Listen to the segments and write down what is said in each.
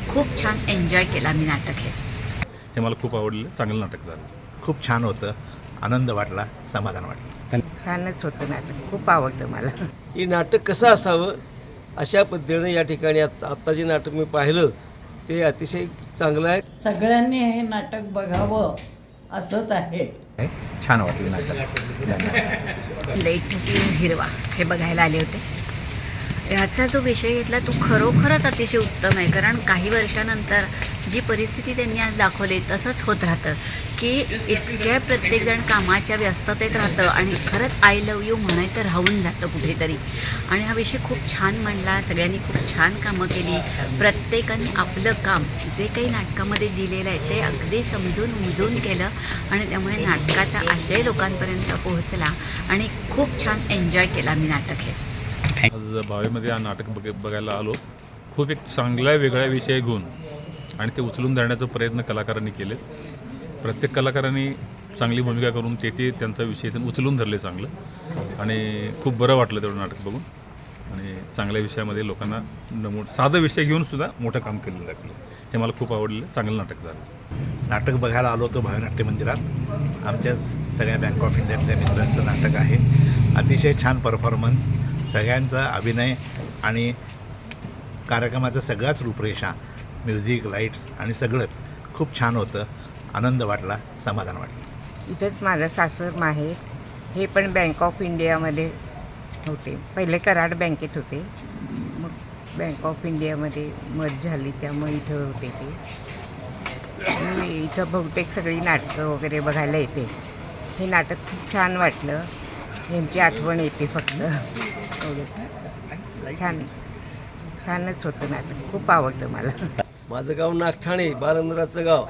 खूप छान एन्जॉय केला मी नाटक हे मला खूप आवडलं. चांगलं नाटक झालं. खूप छान होतं. आनंद वाटला, समाधान वाटलं. छानच होतं नाटक, खूप आवडतं मला. की नाटक कसं असावं अशा पद्धतीनं या ठिकाणी आत्ता जे नाटक मी पाहिलं ते अतिशय चांगलं आहे. सगळ्यांनी हे नाटक बघावं असंच आहे. छान वाटलं नाटक. लेट हिरवा हे बघायला आले होते. ह्याचा जो विषय घेतला तो खरोखरच अतिशय उत्तम आहे. कारण काही वर्षानंतर जी परिस्थिती त्यांनी आज दाखवली तसंच होत राहतं की इतक्या प्रत्येकजण कामाच्या व्यस्ततेत राहतं आणि खरंच आय लव्ह यू म्हणायचं राहून जातं कुठेतरी. आणि हा विषय खूप छान मांडला. सगळ्यांनी खूप छान कामं केली. प्रत्येकाने आपलं काम जे काही नाटकामध्ये दिलेलं आहे ते अगदी समजून उमजून केलं आणि त्यामुळे नाटकाचा आशय लोकांपर्यंत पोहोचला आणि खूप छान एन्जॉय केला मी नाटक हे. आज भावेमध्ये हा नाटक बघायला आलो. खूप एक चांगला वेगळा विषय घेऊन आणि ते उचलून धरण्याचा प्रयत्न कलाकारांनी केले. प्रत्येक कलाकारांनी चांगली भूमिका करून ते त्यांचा विषय उचलून धरले चांगलं आणि खूप बरं वाटलं तेवढं नाटक बघून. आणि चांगल्या विषयामध्ये लोकांना साधं विषय घेऊन सुद्धा मोठं काम केलेलं लागलं. हे मला खूप आवडलं. चांगलं नाटक झालं. नाटक बघायला आलो होतो भावनाट्य मंदिरात. आमच्याच सगळ्या बँक ऑफ इंडियातल्या मित्रांचं नाटक आहे. अतिशय छान परफॉर्मन्स, सगळ्यांचा अभिनय आणि कार्यक्रमाचा सगळाच रूपरेषा, म्युझिक, लाईट्स आणि सगळंच खूप छान होतं. आनंद वाटला, समाधान वाटलं. इथंच माझं सासर माहेर. हे पण बँक ऑफ इंडियामध्ये होते. पहिले कराड बँकेत होते, मग बँक ऑफ इंडियामध्ये मर्ज झाली त्यामुळे इथं होते ते. आणि इथं बहुतेक सगळी नाटकं वगैरे बघायला येते. हे नाटक खूप छान वाटलं. यांची आठवण येते फक्त. छानच होतं नाटक, खूप आवडतं मला. माझं गाव नागठाणे, बालंद्राचं गाव.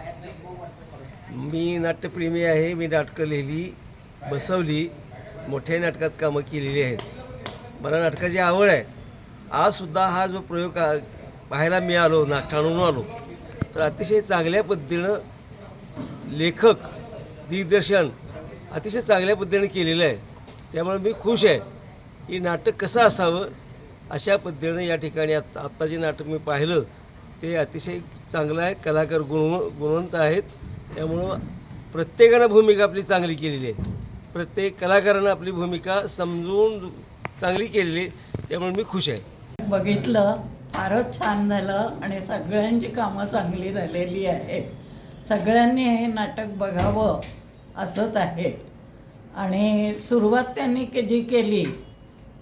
मी नाट्यप्रेमी आहे. मी नाटकं लिहिली, बसवली, मोठ्या नाटकात कामं केलेली आहेत. मला नाटकाची आवड आहे. आजसुद्धा हा जो प्रयोग पाहायला मी आलो, नागठाणहून आलो, तर अतिशय चांगल्या पद्धतीनं लेखक दिग्दर्शन अतिशय चांगल्या पद्धतीने केलेलं आहे. त्यामुळे मी खुश आहे की नाटक कसं असावं अशा पद्धतीनं या ठिकाणी आत्ता जे नाटक मी पाहिलं ते अतिशय चांगलं आहे. कलाकार गुणवंत आहेत. त्यामुळं प्रत्येकानं भूमिका आपली चांगली केलेली आहे. प्रत्येक कलाकारानं आपली भूमिका समजून चांगली केलेली आहे. त्यामुळे मी खुश आहे. बघितलं, फारच छान झालं आणि सगळ्यांची कामं चांगली झालेली आहेत. सगळ्यांनी हे नाटक बघावं असंच आहे. आणि सुरुवात त्यांनी जी केली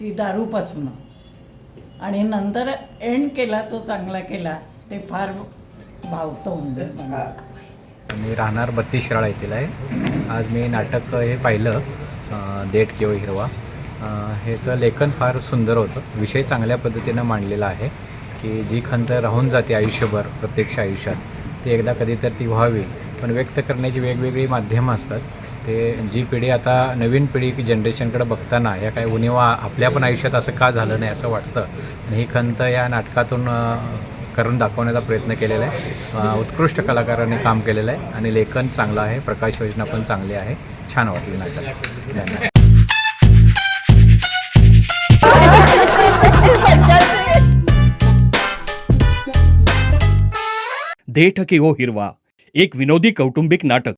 ती दारूपासून आणि नंतर एंड केला तो चांगला केला, ते फार भावतं म्हणजे मला. मी राहणार 32 शिराळा येथील आहे. आज मी नाटक हे पाहिलं, देठ किंवा हिरवा. ह्याचं लेखन फार सुंदर होतं. विषय चांगल्या पद्धतीनं मांडलेला आहे की जी खंत राहून जाते आयुष्यभर प्रत्यक्ष आयुष्यात, ती एकदा कधीतरी ती व्हावी. पण व्यक्त करण्याची वेगवेगळी माध्यमं असतात. ते जी पिढी आता नवीन पिढी जनरेशनकडे बघताना या काही उणिवा आपल्या पण आयुष्यात असं का झालं नाही असं वाटतं. आणि ही खंत या नाटकातून करून दाखवण्याचा प्रयत्न केलेला आहे. उत्कृष्ट कलाकारांनी काम केलेलं आहे आणि लेखन चांगलं आहे. प्रकाश योजना पण चांगली आहे. छान वाटलं नाटक. धन्यवाद. देठ की ओ हिरवा, एक विनोदी कौटुंबिक नाटक